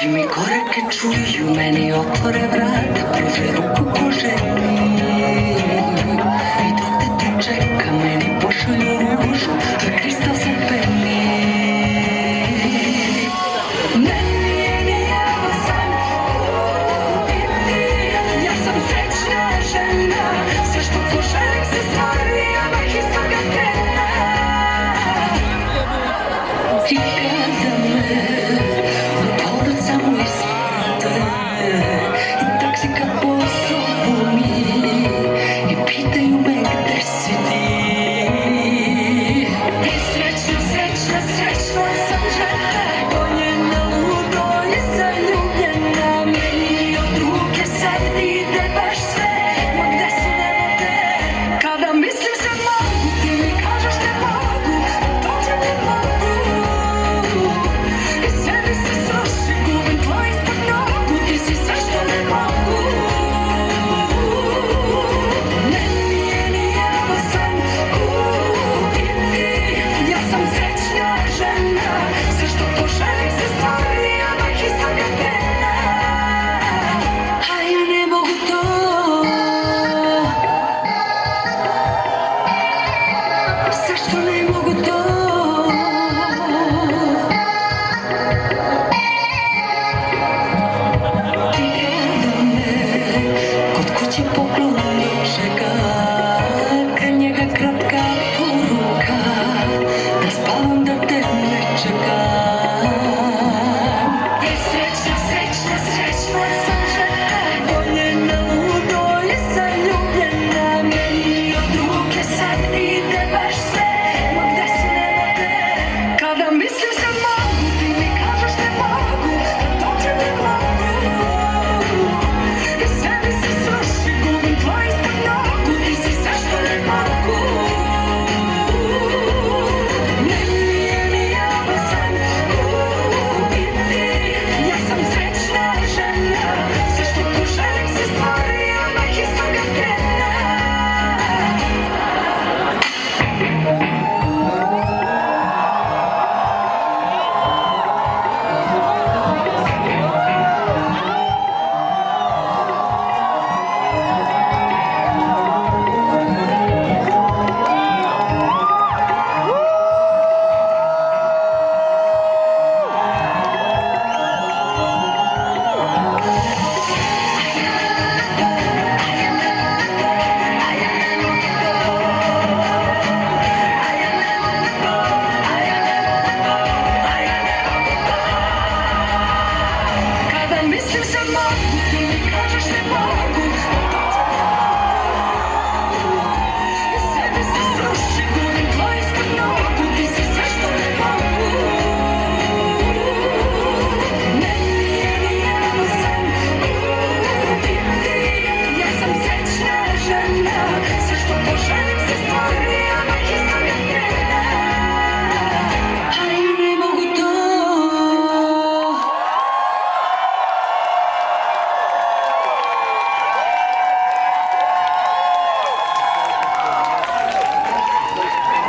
mi korake čuju, meni otvore vrata, pruže ruku ko ženi. I dok te tu čeka, meni pošalju ružu, a kristal se peni. Meni je nijelo san biti, ja sam srećna žena, sve što poželim se stvari, odmah iz toga krena. I kada me samo isprate i taksi kad pozovu mi i pitaju me gde si ti. I srećna, srećna, srećna sam žena, voljena, ludo i zaljubljena. Meni od ruke sad ide baš sve, ma gde si nema te. Kada mislim se mogu, ti mi kažeš ne mogu, dođem ne mogu. I sve mi se sruši, gubim tvoj ispod nogu, ti si sve što ne mogu. Meni je nijelo san kupiti, ja sam srećna žena, sve što poželim se stvari, odmah iz toga krena. A ja ne mogu to, zašto ne mogu to? Kod kuće poklon čeka, kraj njega kratka poruka, da spavam da te ne čekam. I srećna, srećna, srećna sam žena, voljena, ludo i zaljubljena. Meni od ruke sad ide baš sve, ma gde si nema te. Kada mislim se mogu, ti mi kažeš ne mogu, da dođem ne mogu. I sve mi se sruši, gubim tvoj ispod nogu, ti si sve što ne mogu. Meni je nijelo san kupiti, ja sam srećna žena, sve što poželim se stvari, odmah iz toga krena. Kada mislim se mogu, ti